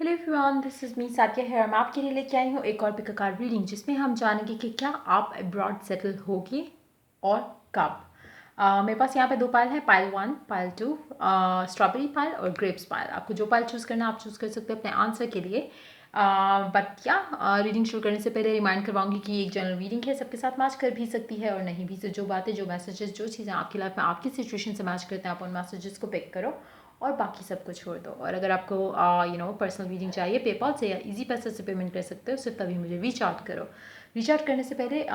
Hello everyone, this is me Sathiya है और मैं आपके लिए लेके आई हूँ एक और पिक कार्ड रीडिंग जिसमें हम जानेंगे कि क्या आप अब्रॉड सेटल होगी और कब। मेरे पास यहाँ पे दो पाइल है, पाइल 1, पाइल 2, स्ट्रॉबेरी पाइल और ग्रेप्स पाइल। आपको जो पाइल चूज़ करना है आप चूज़ कर सकते हैं अपने आंसर के लिए। बट या रीडिंग शुरू करने से पहले रिमाइंड करवाऊंगी कि एक जनरल रीडिंग है, सबके साथ मैच कर भी सकती है और नहीं भी। तो जो बातें, जो मैसेजेस, जो चीज़ें आपकी लाइफ में आपकी सिचुएशन से मैच करते हैं, आप उन मैसेजेस को पिक करो और बाकी सब कुछ छोड़ दो। और अगर आपको पर्सनल रीडिंग चाहिए पेपॉल से या इजी पैसे से पेमेंट कर सकते हो, सिर्फ तभी मुझे रीच आउट करो। रीच आउट करने से पहले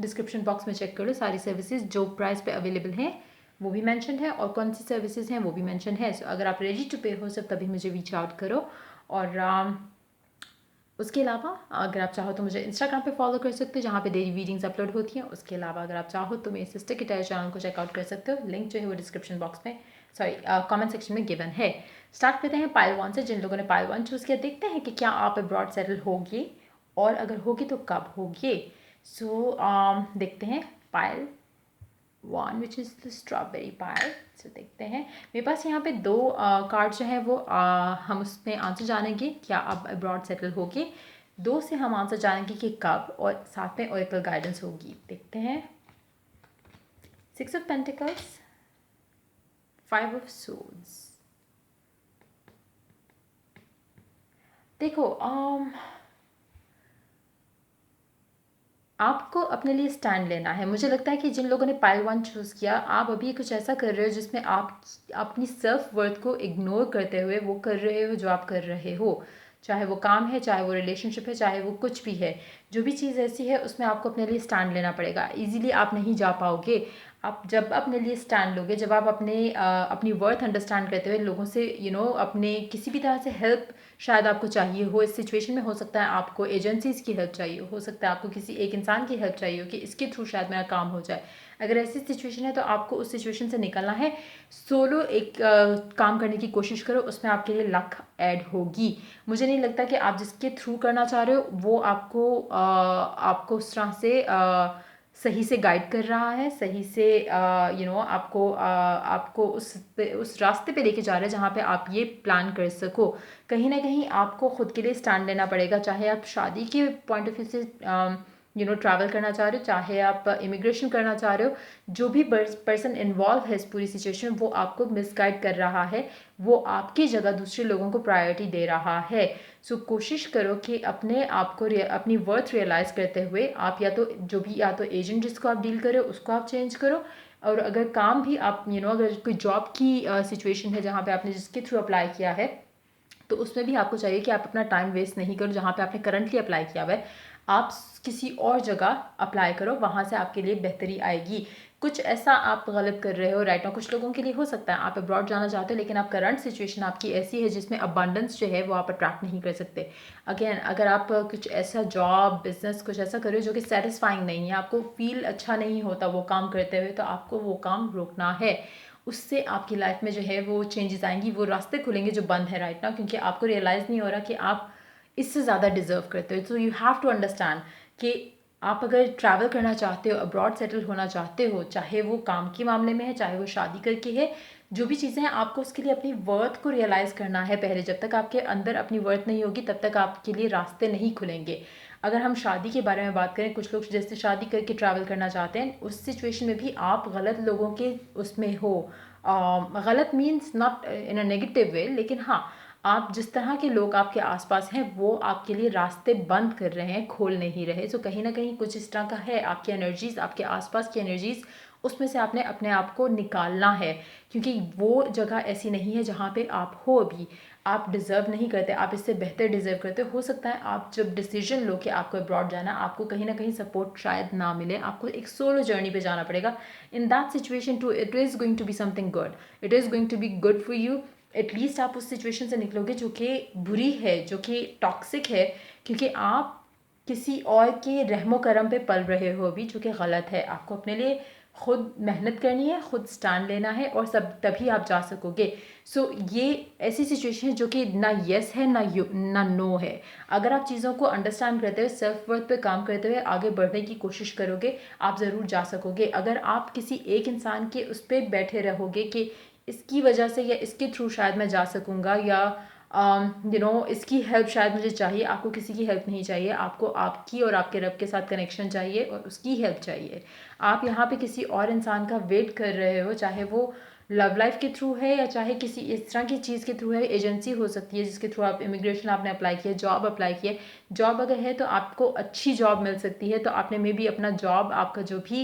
डिस्क्रिप्शन बॉक्स में चेक करो, सारी सर्विसेज जो प्राइस पे अवेलेबल हैं वो भी मेंशन है और कौन सी सर्विसेज हैं वो भी मेंशन है। सो अगर आप रेडी टू पे हो सिर्फ तभी मुझे रीच आउट करो। और उसके अलावा अगर आप चाहो तो मुझे इंस्टाग्राम पे फॉलो कर सकते हो जहाँ पे डेली रीडिंग्स अपलोड होती हैं। उसके अलावा अगर आप चाहो तो मेरे सिस्टर के टेलीग्राम चैनल को चेकआउट कर सकते हो, लिंक जो है वो डिस्क्रिप्शन बॉक्स में कमेंट सेक्शन में गिवन है। स्टार्ट करते हैं पाइल 1 से। जिन लोगों ने पाइल 1 चूज़ किया, देखते हैं कि क्या आप अब्रॉड सेटल होगी और अगर होगी तो कब होगी। सो देखते हैं pile 1 which is the strawberry pile. So देखते हैं, मेरे पास यहाँ पे दो कार्ड जो है वो हम उसमें आंसर जानेंगे क्या आप अब्रॉड सेटल होगी। दो से हम आंसर जानेंगे कि कब, और साथ में ओरेकल गाइडेंस होगी। देखते हैं, 6 ऑफ पेंटिकल्स, 5 ऑफ सोर्ड्स। देखो आपको अपने लिए स्टैंड लेना है। मुझे लगता है कि जिन लोगों ने पाइल 1 चूज़ किया, आप अभी कुछ ऐसा कर रहे हो जिसमें आप अपनी सेल्फ वर्थ को इग्नोर करते हुए वो कर रहे हो जो आप कर रहे हो। चाहे वो काम है, चाहे वो रिलेशनशिप है, चाहे वो कुछ भी है, जो भी चीज़ ऐसी है उसमें आपको अपने लिए स्टैंड लेना पड़ेगा। इजीली आप नहीं जा पाओगे। आप जब अपने लिए स्टैंड लोगे, जब आप अपनी वर्थ अंडरस्टैंड करते हुए लोगों से अपने किसी भी तरह से हेल्प शायद आपको चाहिए हो इस सिचुएशन में, हो सकता है आपको एजेंसीज़ की हेल्प चाहिए हो सकता है आपको किसी एक इंसान की हेल्प चाहिए हो कि इसके थ्रू शायद मेरा काम हो जाए। अगर ऐसी सिचुएशन है तो आपको उस सिचुएशन से निकलना है। सोलो एक काम करने की कोशिश करो, उसमें आपके लिए लक ऐड होगी। मुझे नहीं लगता कि आप जिसके थ्रू करना चाह रहे हो वो आपको उस तरह से सही से गाइड कर रहा है, सही से आपको उस रास्ते पे लेके जा रहा है जहाँ पे आप ये प्लान कर सको। कहीं ना कहीं आपको खुद के लिए स्टैंड लेना पड़ेगा, चाहे आप शादी के पॉइंट ऑफ व्यू से ट्रैवल करना चाह रहे हो, चाहे आप इमिग्रेशन करना चाह रहे हो। जो भी पर्सन इन्वॉल्व है इस पूरी सिचुएशन में वो आपको मिसगाइड कर रहा है, वो आपकी जगह दूसरे लोगों को प्रायोरिटी दे रहा है। सो कोशिश करो कि अपने आप को अपनी वर्थ रियलाइज़ करते हुए आप या तो एजेंट जिसको आप डील करो उसको आप चेंज करो। और अगर काम भी आप अगर कोई जॉब की सिचुएशन है जहाँ पे आपने जिसके थ्रू अप्लाई किया है, तो उसमें भी आपको चाहिए कि आप अपना टाइम वेस्ट नहीं करो। जहाँ पे आपने करंटली अप्लाई किया हुआ है, आप किसी और जगह अप्लाई करो, वहाँ से आपके लिए बेहतरी आएगी। कुछ ऐसा आप गलत कर रहे हो राइट नाउ। कुछ लोगों के लिए हो सकता है आप अब्रॉड जाना चाहते हो लेकिन आप करंट सिचुएशन आपकी ऐसी है जिसमें अबंडेंस जो है वो आप अट्रैक्ट नहीं कर सकते। अगेन, अगर आप कुछ ऐसा जॉब बिजनेस कुछ ऐसा कर रहे हो जो कि सेटिस्फाइंग नहीं है, आपको फील अच्छा नहीं होता वो काम करते हुए, तो आपको वो काम रोकना है। उससे आपकी लाइफ में जो है वो चेंजेस आएंगी, वो रास्ते खुलेंगे जो बंद है राइट नाउ, क्योंकि आपको रियलाइज़ नहीं हो रहा कि आप इससे ज़्यादा डिजर्व करते हो। So you have to understand कि आप अगर ट्रैवल करना चाहते हो, अब्रॉड सेटल होना चाहते हो, चाहे वो काम के मामले में है, चाहे वो शादी करके है, जो भी चीज़ें हैं आपको उसके लिए अपनी वर्थ को रियलाइज़ करना है पहले। जब तक आपके अंदर अपनी वर्थ नहीं होगी तब तक आपके लिए रास्ते नहीं खुलेंगे। अगर हम शादी के बारे में बात करें, कुछ लोग जैसे शादी करके ट्रैवल करना चाहते हैं, उस सिचुएशन में भी आप गलत लोगों के उसमें हो। गलत means not in a negative way, लेकिन हाँ, आप जिस तरह के लोग आपके आसपास हैं वो आपके लिए रास्ते बंद कर रहे हैं, खोल नहीं रहे। सो कहीं ना कहीं कुछ इस तरह का है, आपकी एनर्जीज, आपके आसपास की एनर्जीज, उसमें से आपने अपने आप को निकालना है, क्योंकि वो जगह ऐसी नहीं है जहाँ पे आप हो अभी। आप डिज़र्व नहीं करते, आप इससे बेहतर डिज़र्व करते हो सकता है आप जब डिसीजन लो कि आपको अब्रॉड जाना, आपको कहीं ना कहीं सपोर्ट शायद ना मिले, आपको एक सोलो जर्नी पे जाना पड़ेगा। In that situation to it is going to be something good, it is going to be good for you. At least आप उस सिचुएशन से निकलोगे जो कि बुरी है, जो कि टॉक्सिक है, क्योंकि आप किसी और के रहमो करम पे पल रहे हो अभी, जो कि गलत है। आपको अपने लिए खुद मेहनत करनी है, खुद स्टैंड लेना है और सब तभी आप जा सकोगे। सो ये ऐसी सिचुएशन है जो कि ना यस है ना नो है। अगर आप चीज़ों को अंडरस्टैंड करते हुए सेल्फ वर्थ पे काम करते हुए आगे बढ़ने की कोशिश करोगे, आप ज़रूर जा सकोगे। अगर आप किसी एक इंसान के उस पर बैठे रहोगे कि इसकी वजह से या इसके थ्रू शायद मैं जा सकूँगा, या इसकी हेल्प शायद मुझे चाहिए, आपको किसी की हेल्प नहीं चाहिए, आपको आपकी और आपके रब के साथ कनेक्शन चाहिए और उसकी हेल्प चाहिए। आप यहाँ पे किसी और इंसान का वेट कर रहे हो, चाहे वो लव लाइफ के थ्रू है या चाहे किसी इस तरह की चीज़ के थ्रू है। एजेंसी हो सकती है जिसके थ्रू आप इमिग्रेशन आपने अप्लाई किया, जॉब अप्लाई किया। जॉब अगर है तो आपको अच्छी जॉब मिल सकती है, तो आपने मे बी अपना जॉब, आपका जो भी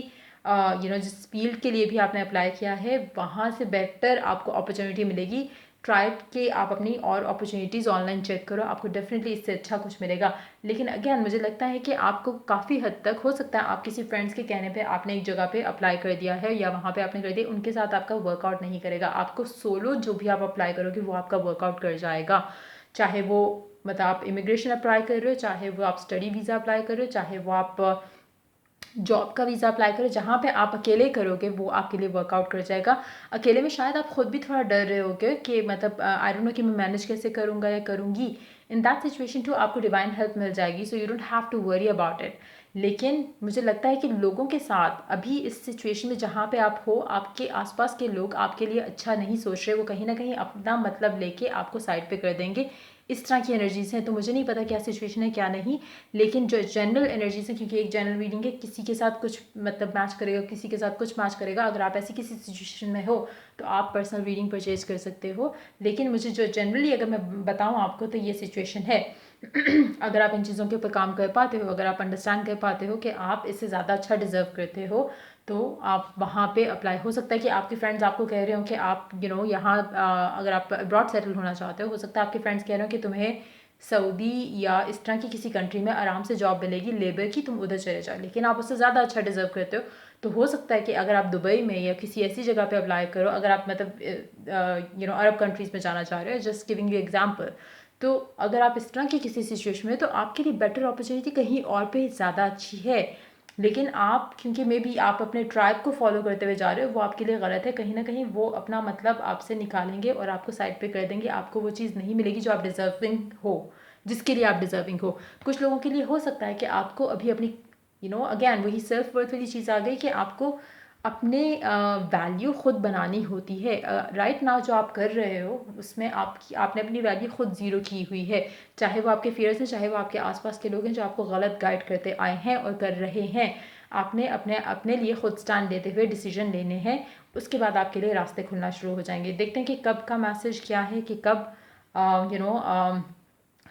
जिस फील्ड के लिए भी आपने अप्लाई किया है वहाँ से बेटर आपको अपॉर्चुनिटी मिलेगी। ट्राई के आप अपनी और अपॉर्चुनिटीज़ ऑनलाइन चेक करो, आपको डेफिनेटली इससे अच्छा कुछ मिलेगा। लेकिन अगेन मुझे लगता है कि आपको काफ़ी हद तक हो सकता है आप किसी फ्रेंड्स के कहने पे आपने एक जगह पे अप्लाई कर दिया है या वहाँ पे आपने कर दिया, उनके साथ आपका वर्कआउट नहीं करेगा। आपको सोलो जो भी आप अप्लाई करोगे वो आपका वर्कआउट कर जाएगा। चाहे वो मतलब आप इमिग्रेशन अप्लाई कर रहे हो, चाहे वो आप स्टडी वीज़ा अप्लाई कर रहे हो, चाहे वो आप जॉब का वीज़ा अप्लाई करो, जहाँ पे आप अकेले करोगे वो आपके लिए वर्कआउट कर जाएगा। अकेले में शायद आप खुद भी थोड़ा डर रहे होगे कि मतलब आई डोंट नो कि मैं मैनेज कैसे करूँगा या करूँगी। इन दैट सिचुएशन टू आपको डिवाइन हेल्प मिल जाएगी, so you don't have to worry about it. लेकिन मुझे लगता है कि लोगों के साथ अभी इस सिचुएशन में जहाँ पे आप हो, आपके आसपास के लोग आपके लिए अच्छा नहीं सोच रहे, वो कहीं ना कहीं अपना मतलब लेके आपको साइड पे कर देंगे। इस तरह की एनर्जीज हैं, तो मुझे नहीं पता क्या सिचुएशन है क्या नहीं, लेकिन जो जनरल एनर्जीज हैं, क्योंकि एक जनरल रीडिंग है, किसी के साथ कुछ मतलब मैच करेगा, किसी के साथ कुछ मैच करेगा। अगर आप ऐसी किसी सिचुएशन में हो तो आप पर्सनल रीडिंग परचेज कर सकते हो। लेकिन मुझे जो जनरली अगर मैं बताऊँ आपको तो ये सिचुएशन है। अगर आप इन चीज़ों के ऊपर काम कर पाते हो, अगर आप अंडरस्टैंड कर पाते हो कि आप इससे ज़्यादा अच्छा डिजर्व करते हो, तो आप वहाँ पे अप्लाई। हो सकता है कि आपके फ्रेंड्स आपको कह रहे हो कि आप यहाँ अगर आप अब्रॉड सेटल होना चाहते हो सकता है आपके फ्रेंड्स कह रहे हो कि तुम्हें सऊदी या इस तरह की किसी कंट्री में आराम से जॉब मिलेगी लेबर की, तुम उधर चले जाओ, लेकिन आप उससे ज़्यादा अच्छा डिजर्व करते हो। तो हो सकता है कि अगर आप दुबई में या किसी ऐसी जगह पे अप्लाई करो, अगर आप मतलब अरब कंट्रीज़ में जाना चाह रहे हो, जस्ट गिविंग यू एग्जांपल, तो अगर आप इस तरह की किसी सिचुएशन में, तो आपके लिए बेटर अपॉर्चुनिटी कहीं और पे ज़्यादा अच्छी है। लेकिन आप क्योंकि मे बी आप अपने ट्राइब को फॉलो करते हुए जा रहे हो, वो आपके लिए गलत है। कहीं ना कहीं वो अपना मतलब आपसे निकालेंगे और आपको साइड पे कर देंगे, आपको वो चीज़ नहीं मिलेगी जो आप डिजर्विंग हो, जिसके लिए आप डिजर्विंग हो। कुछ लोगों के लिए हो सकता है कि आपको अभी अपनी अगेन वही सेल्फ वर्थ वाली चीज़ आ गई कि आपको अपने वैल्यू खुद बनानी होती है। राइट नाउ जो आप कर रहे हो उसमें आपने अपनी वैल्यू खुद ज़ीरो की हुई है, चाहे वो आपके फियर्स हैं, चाहे वो आपके आसपास के लोग हैं जो आपको गलत गाइड करते आए हैं और कर रहे हैं। आपने अपने अपने लिए खुद स्टैंड लेते हुए डिसीजन लेने हैं, उसके बाद आपके लिए रास्ते खुलना शुरू हो जाएंगे। देखते हैं कि कब का मैसेज क्या है, कि कब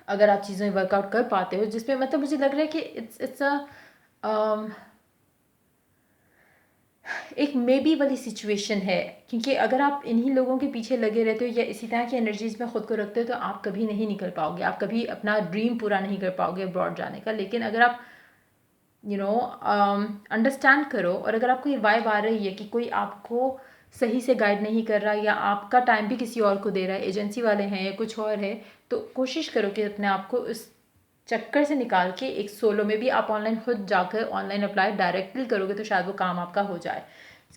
अगर आप चीज़ें वर्कआउट कर पाते हो, जिसमें मतलब मुझे लग रहा है कि इट्स एक मे बी वाली सिचुएशन है। क्योंकि अगर आप इन्हीं लोगों के पीछे लगे रहते हो या इसी तरह की एनर्जीज में ख़ुद को रखते हो तो आप कभी नहीं निकल पाओगे, आप कभी अपना ड्रीम पूरा नहीं कर पाओगे अब्रॉड जाने का। लेकिन अगर आप अंडरस्टैंड करो, और अगर आपको ये वाइब आ रही है कि कोई आपको सही से गाइड नहीं कर रहा या आपका टाइम भी किसी और को दे रहा है, एजेंसी वाले हैं या कुछ और है, तो कोशिश करो कि अपने आप को इस चक्कर से निकाल के एक सोलो में भी आप ऑनलाइन खुद जाकर ऑनलाइन अप्लाई डायरेक्टली करोगे तो शायद वो काम आपका हो जाए।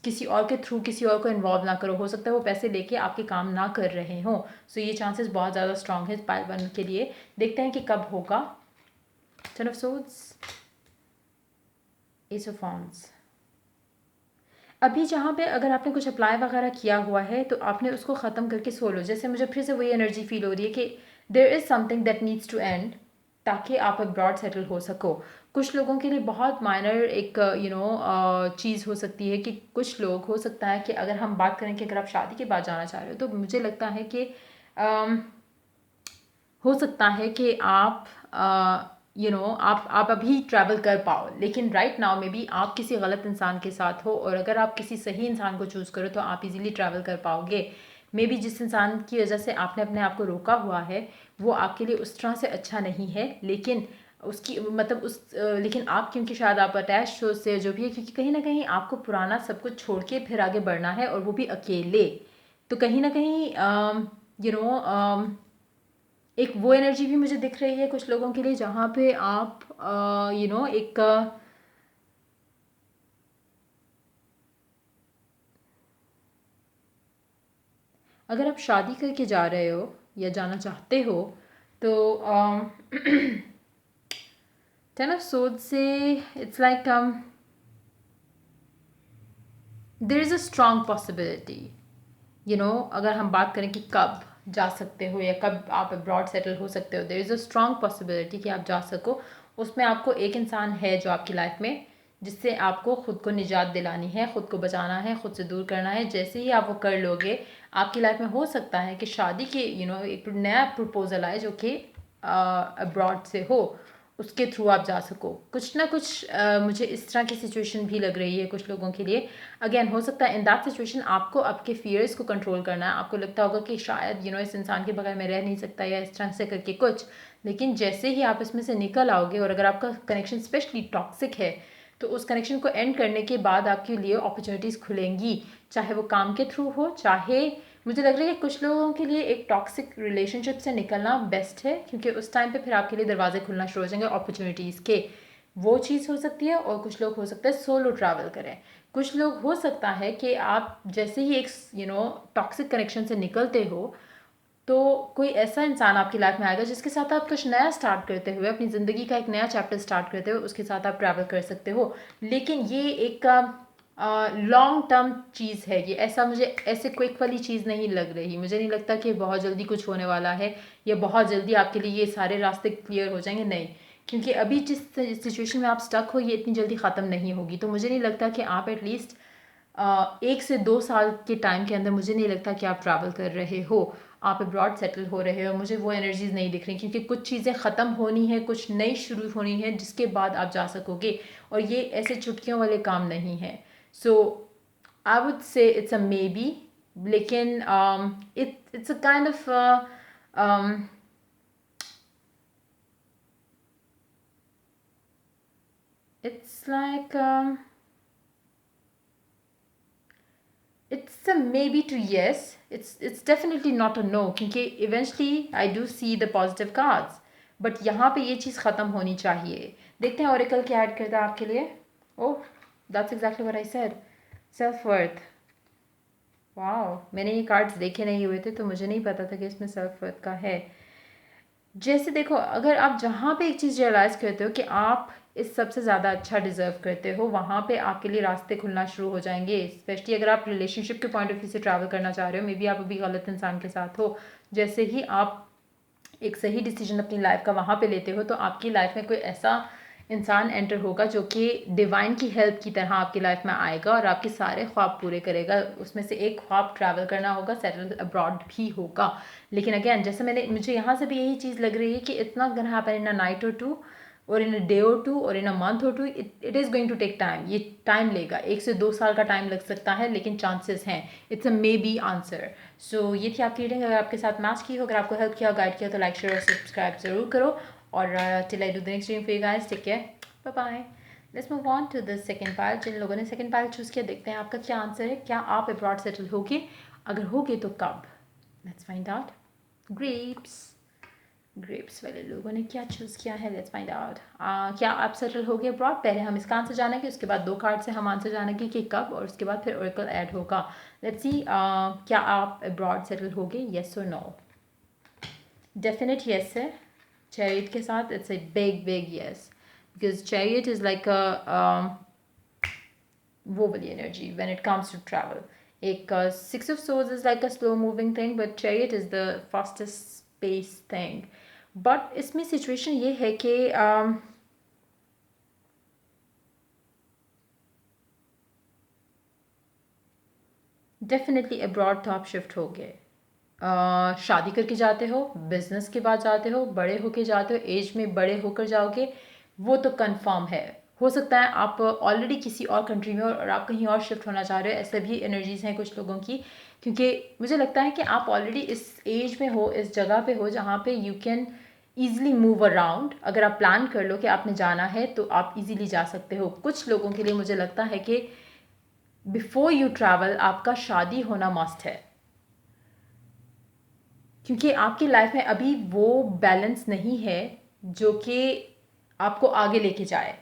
किसी और के थ्रू किसी और को इन्वॉल्व ना करो, हो सकता है वो पैसे लेके आपके काम ना कर रहे हों। सो ये चांसेस बहुत ज़्यादा स्ट्रॉन्ग है पाइल वन के लिए। देखते हैं कि कब होगा। Ten of swords, S of wands. अभी जहाँ पे अगर आपने कुछ अप्लाई वगैरह किया हुआ है तो आपने उसको ख़त्म करके सो लो। जैसे मुझे फिर से वही एनर्जी फील हो रही है कि there is something that needs to end, ताकि आप अब्रॉड सेटल हो सको। कुछ लोगों के लिए बहुत माइनर एक चीज़ हो सकती है कि कुछ लोग, हो सकता है कि अगर हम बात करें कि अगर आप शादी के बाद जाना चाह रहे हो तो मुझे लगता है कि हो सकता है कि आप आप अभी ट्रैवल कर पाओ, लेकिन राइट नाउ में भी आप किसी गलत इंसान के साथ हो, और अगर आप किसी सही इंसान को चूज़ करो तो आप इजीली ट्रैवल कर पाओगे। मे बी जिस इंसान की वजह से आपने अपने आप को रोका हुआ है वो आपके लिए उस तरह से अच्छा नहीं है, लेकिन उसकी मतलब लेकिन आप क्योंकि शायद आप अटैच हो उससे, जो भी है, क्योंकि कहीं ना कहीं आपको पुराना सब कुछ छोड़ के फिर आगे बढ़ना है और वो भी अकेले। तो कहीं ना कहीं यू नो एक वो एनर्जी भी मुझे दिख रही है कुछ लोगों के लिए, जहाँ पे आप एक अगर आप शादी करके जा रहे हो या जाना चाहते हो तो टेन ऑफ सोर्ड्स से it's like there is a strong possibility. अगर हम बात करें कि कब, जा सकते हो या कब आप अब्रॉड सेटल हो सकते हो, there is a strong possibility कि आप जा सको। उसमें आपको एक इंसान है जो आपकी लाइफ में, जिससे आपको ख़ुद को निजात दिलानी है, ख़ुद को बचाना है, ख़ुद से दूर करना है। जैसे ही आप वो कर लोगे, आपकी लाइफ में हो सकता है कि शादी के एक नया प्रपोजल आए जो कि अब्रॉड से हो, उसके थ्रू आप जा सको। कुछ ना कुछ मुझे इस तरह की सिचुएशन भी लग रही है कुछ लोगों के लिए। अगेन हो सकता है इन दैट सिचुएशन आपको आपके फियर्स को कंट्रोल करना है। आपको लगता होगा कि शायद इस इंसान के बगैर मैं रह नहीं सकता या इस तरह से करके कुछ, लेकिन जैसे ही आप इसमें से निकल आओगे और अगर आपका कनेक्शन स्पेशली टॉक्सिक है, तो उस कनेक्शन को एंड करने के बाद आपके लिए अपॉर्चुनिटीज़ खुलेंगी, चाहे वो काम के थ्रू हो, चाहे मुझे लग रहा है कि कुछ लोगों के लिए एक टॉक्सिक रिलेशनशिप से निकलना बेस्ट है, क्योंकि उस टाइम पे फिर आपके लिए दरवाजे खुलना शुरू हो जाएंगे अपॉर्चुनिटीज़ के। वो चीज़ हो सकती है। और कुछ लोग हो सकता है सोलो ट्रैवल करें। कुछ लोग हो सकता है कि आप जैसे ही एक टॉक्सिक कनेक्शन से निकलते हो, तो कोई ऐसा इंसान आपकी लाइफ में आएगा जिसके साथ आप कुछ नया स्टार्ट करते हुए, अपनी ज़िंदगी का एक नया चैप्टर स्टार्ट करते हुए उसके साथ आप ट्रैवल कर सकते हो। लेकिन ये एक लॉन्ग टर्म चीज़ है। ये ऐसा मुझे ऐसे क्विक वाली चीज़ नहीं लग रही। मुझे नहीं लगता कि बहुत जल्दी कुछ होने वाला है या बहुत जल्दी आपके लिए ये सारे रास्ते क्लियर हो जाएंगे, नहीं। क्योंकि अभी जिस सिचुएशन में आप स्टक हो, ये इतनी जल्दी ख़त्म नहीं होगी। तो मुझे नहीं लगता कि आप एटलीस्ट 1 से 2 साल के टाइम के अंदर, मुझे नहीं लगता कि आप ट्रैवल कर रहे हो, आप अब्रॉड सेटल हो रहे हो। मुझे वो एनर्जीज नहीं दिख रही, क्योंकि कुछ चीज़ें ख़त्म होनी है, कुछ नई शुरू होनी है, जिसके बाद आप जा सकोगे। और ये ऐसे चुटकियों वाले काम नहीं है। So I would say it's a maybe, लेकिन it's a kind of it's like it's a maybe to yes. It's definitely not a no, क्योंकि eventually I do see the positive cards, but यहाँ पे ये चीज़ ख़त्म होनी चाहिए। देखते हैं ओरेकल क्या ऐड करता है आपके लिए। ओह, that's exactly what I said. Self worth. Wow, मैंने ये कार्ड्स देखे नहीं हुए थे, तो मुझे नहीं पता था कि इसमें सेल्फ वर्थ का है। जैसे देखो, अगर आप जहाँ पे एक चीज़ रियलाइज़ करते हो कि आप इस सबसे ज़्यादा अच्छा डिज़र्व करते हो, वहाँ पे आपके लिए रास्ते खुलना शुरू हो जाएंगे। स्पेशली अगर आप रिलेशनशिप के पॉइंट ऑफ व्यू से ट्रैवल करना चाह रहे हो, मे बी आप अभी गलत इंसान के साथ हो। जैसे ही आप एक सही डिसीजन अपनी लाइफ का वहाँ पे लेते हो, तो आपकी लाइफ में कोई ऐसा इंसान एंटर होगा जो कि डिवाइन की हेल्प की तरह आपकी लाइफ में आएगा और आपके सारे ख्वाब पूरे करेगा। उसमें से एक ख्वाब ट्रैवल करना होगा, सेटल अब्रॉड भी होगा। लेकिन अगेन, जैसे मुझे यहाँ से भी यही चीज़ लग रही है कि it's not gonna happen in a night और टू, और इन अ डे और टू, और इन अ मंथ और two. It is going to take time. ये टाइम लेगा, 1 से 2 साल का टाइम लग सकता है, लेकिन चांसेस हैं। It's a maybe answer. So ये थी आपकी रीडिंग। अगर आपके साथ मैच की हो, अगर आपको हेल्प किया, गाइड किया, तो लाइक, शेयर और सब्सक्राइब ज़रूर करो। और till I do the next reading for you guys, take care, bye bye. Let's move on to the second pile. जिन लोगों ने सेकंड पाइल चूज़ किया, देखते हैं आपका क्या आंसर है। क्या आप अब्रॉड सेटल होगे? अगर होगे तो कब? Let's find out. ग्रेप्स वाले लोगों ने क्या चूज़ किया है, लेट्स फाइंड आउट। क्या आप सेटल हो गए अब्रॉड? पहले हम इसका आंसर जानेंगे, उसके बाद 2 कार्ड से हम आंसर जानेंगे कि कब, और उसके बाद फिर ओरेकल ऐड होगा। लेट्स सी, क्या आप अब्रॉड सेटल हो गए, येस और नो? डेफिनेट येस है चैरियट के साथ। It's a big big yes, because chariot is like a वो वाली energy when it comes to travel. एक 6 of swords is like a slow moving thing, but chariot is the fastest pace thing. But इसमें situation ये है कि definitely abroad तो आप shift हो गए। शादी करके जाते हो, बिजनेस के बाद जाते हो, बड़े होके जाते हो, एज में बड़े होकर जाओगे, वो तो कंफर्म है। हो सकता है आप ऑलरेडी किसी और कंट्री में हो और आप कहीं और शिफ्ट होना चाह रहे हो। ऐसे भी एनर्जीज हैं कुछ लोगों की, क्योंकि मुझे लगता है कि आप ऑलरेडी इस एज में हो, इस जगह पे हो जहाँ पे you can easily move around. अगर आप प्लान कर लो कि आपने जाना है, तो आप इजीली जा सकते हो। कुछ लोगों के लिए मुझे लगता है कि बिफोर यू ट्रैवल आपका शादी होना मस्ट है, क्योंकि आपकी लाइफ में अभी वो बैलेंस नहीं है जो कि आपको आगे लेके जाए।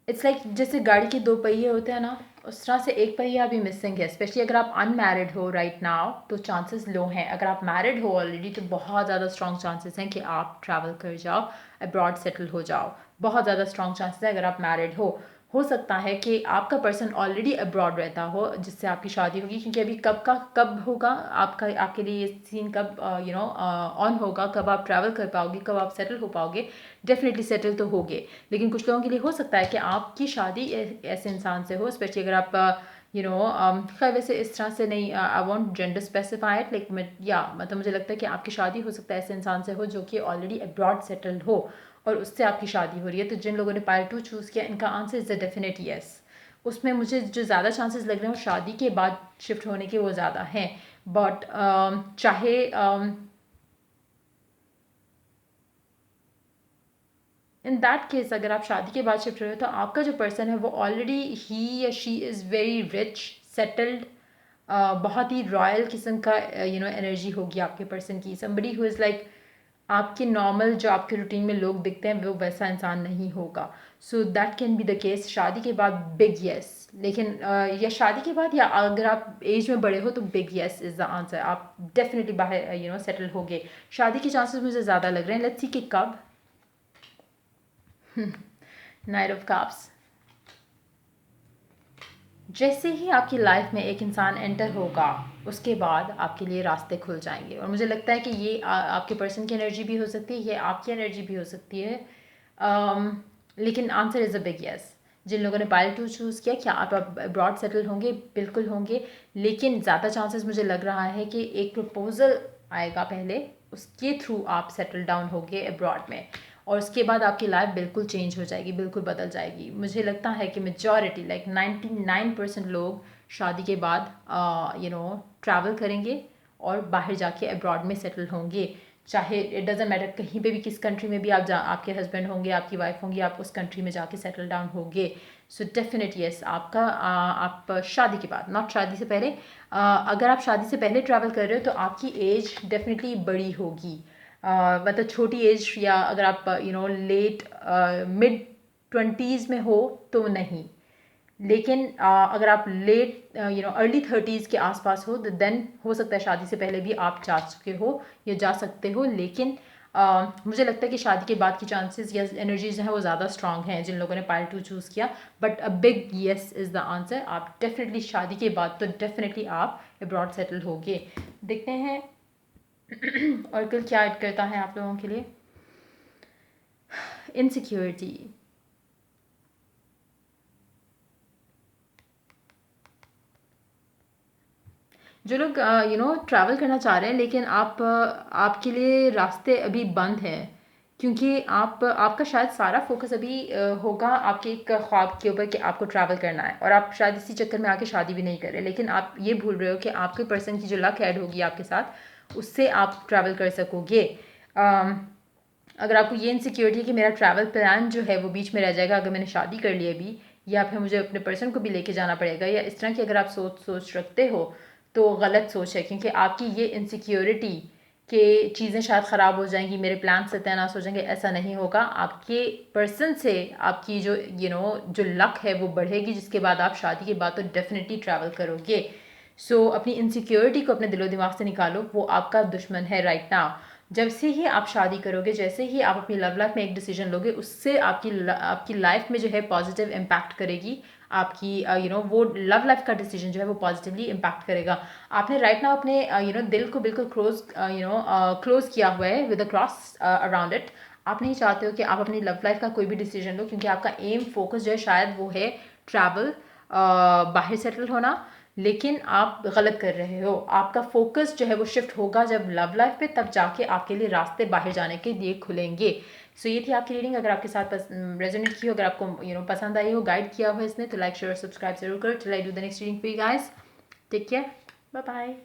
इट्स लाइक जैसे गाड़ी के 2 पहिए होते हैं ना, उस तरह से एक पहिया अभी मिसिंग है। स्पेशली अगर आप अनमैरिड हो राइट नाउ, तो चांसेस लो हैं। अगर आप मैरिड हो ऑलरेडी, तो बहुत ज़्यादा स्ट्रॉन्ग चांसेस हैं कि आप ट्रैवल कर जाओ, अब्रॉड सेटल हो जाओ। बहुत ज़्यादा स्ट्रॉन्ग चांसेस है अगर आप मैरिड हो सकता है कि आपका पर्सन ऑलरेडी अब्रॉड रहता हो जिससे आपकी शादी होगी, क्योंकि अभी कब होगा आपका, आपके लिए ये सीन कब ऑन होगा, कब आप ट्रैवल कर पाओगे, कब आप सेटल हो पाओगे। डेफिनेटली सेटल तो होगे, लेकिन कुछ लोगों के लिए हो सकता है कि आपकी शादी ऐसे इंसान से हो, स्पेशली अगर आप खैर वैसे इस तरह से नहीं, I want gender specified, like मतलब मुझे लगता है कि आपकी शादी हो सकता है ऐसे इंसान से हो जो कि ऑलरेडी अब्रॉड सेटल्ड हो और उससे आपकी शादी हो रही है। तो जिन लोगों ने पायल 2 चूज़ किया, इनका answer is a definite yes. उसमें मुझे जो ज़्यादा चांसेस लग रहे हैं वो शादी के बाद शिफ्ट होने के वो ज़्यादा हैं। बट चाहे इन दैट केस अगर आप शादी के बाद शिफ्ट हो रहे हो तो आपका जो पर्सन है वो ऑलरेडी ही या she is very rich, settled, बहुत ही रॉयल किस्म का एनर्जी होगी आपके पर्सन की। समबडी हु इज़ लाइक आपके नॉर्मल जो आपके रूटीन में लोग दिखते हैं वो वैसा इंसान नहीं होगा। So that can be the case शादी के बाद, बिग येस। लेकिन या शादी के बाद या अगर आप एज में बड़े हो तो big yes is the answer. आप डेफिनेटली बाहर सेटल होगे। शादी के चांसेस मुझे ज़्यादा लग रहे हैं। लेट्स सी कि कब। Night of cups. जैसे ही आपकी लाइफ में एक इंसान एंटर होगा उसके बाद आपके लिए रास्ते खुल जाएंगे, और मुझे लगता है कि ये आपके पर्सन की एनर्जी भी हो सकती है, ये आपकी एनर्जी भी हो सकती है। लेकिन answer is a big yes. जिन लोगों ने पायल 2 चूज़ किया, क्या आप अब्रॉड सेटल होंगे? बिल्कुल होंगे, लेकिन ज़्यादा चांसेस मुझे लग रहा है कि एक प्रपोजल आएगा पहले, उसके थ्रू आप सेटल डाउन होंगे अब्रॉड में, और उसके बाद आपकी लाइफ बिल्कुल चेंज हो जाएगी, बिल्कुल बदल जाएगी। मुझे लगता है कि मेजॉरिटी लाइक 99% लोग शादी के बाद ट्रैवल करेंगे और बाहर जाके अब्रॉड में सेटल होंगे। चाहे इट डजेंट मैटर कहीं पे भी, किस कंट्री में भी आपके हस्बैंड होंगे, आपकी वाइफ होंगी, आप उस कंट्री में जाके सेटल डाउन होंगे। सो डेफिनेट येस आपका, आप शादी के बाद, नॉट शादी से पहले। अगर आप शादी से पहले ट्रैवल कर रहे हो तो आपकी एज डेफिनेटली बड़ी होगी। मतलब छोटी एज, या अगर आप लेट मिड 20s में हो तो नहीं, लेकिन अगर आप लेट अर्ली 30s के आसपास हो तो देन हो सकता है शादी से पहले भी आप जा चुके हो या जा सकते हो। लेकिन मुझे लगता है कि शादी के बाद की चांसेस या एनर्जीज हैं वो ज़्यादा स्ट्रांग हैं जिन लोगों ने पायल 2 चूज़ किया। But a big yes is the answer. आप डेफिनेटली शादी के बाद तो डेफिनेटली आप अब्रॉड सेटल होगे। देखते हैं और कल क्या ऐड करता है आप लोगों के लिए। इनसिक्योरिटी। जो लोग ट्रैवल करना चाह रहे हैं लेकिन आपके लिए रास्ते अभी बंद हैं, क्योंकि आपका शायद सारा फोकस अभी होगा आपके एक ख्वाब के ऊपर कि आपको ट्रैवल करना है, और आप शायद इसी चक्कर में आके शादी भी नहीं कर रहे। लेकिन आप ये भूल रहे हो कि आपके पर्सन की जो लक ऐड होगी आपके साथ, उससे आप ट्रैवल कर सकोगे। अगर आपको ये इनसिक्योरिटी है कि मेरा ट्रैवल प्लान जो है वो बीच में रह जाएगा अगर मैंने शादी कर ली अभी, या फिर मुझे अपने पर्सन को भी लेके जाना पड़ेगा, या इस तरह की अगर आप सोच रखते हो तो गलत सोच है। क्योंकि आपकी ये इनसिक्योरिटी कि चीज़ें शायद ख़राब हो जाएंगी, मेरे प्लान सत्यानाश हो जाएंगे, ऐसा नहीं होगा। आपके पर्सन से आपकी जो जो लक है वो बढ़ेगी, जिसके बाद आप शादी के बाद तो डेफिनेटली ट्रैवल करोगे। सो अपनी इनसिक्योरिटी को अपने दिलो दिमाग से निकालो, वो आपका दुश्मन है राइट नाउ। जब से ही आप शादी करोगे, जैसे ही आप अपनी लव लाइफ में एक डिसीजन लोगे, उससे आपकी लाइफ में जो है पॉजिटिव इम्पैक्ट करेगी। आपकी वो लव लाइफ का डिसीजन जो है वो पॉजिटिवली इम्पैक्ट करेगा। आपने राइट नाउ अपने दिल को बिल्कुल क्लोज किया हुआ है with a cross around it. आप नहीं चाहते हो कि आप अपनी लव लाइफ का कोई भी डिसीजन लो, क्योंकि आपका एम फोकस जो है शायद वो है ट्रैवल, बाहर सेटल होना। लेकिन आप गलत कर रहे हो। आपका फोकस जो है वो शिफ्ट होगा जब लव लाइफ पे, तब जाके आपके लिए रास्ते बाहर जाने के लिए खुलेंगे। सो ये थी आपकी रीडिंग। अगर आपके साथ रेजोनेट की हो, अगर आपको पसंद आई हो, गाइड किया हो इसने, तो लाइक शेयर सब्सक्राइब जरूर करो। Till I do the next reading for you guys. Take care, bye bye.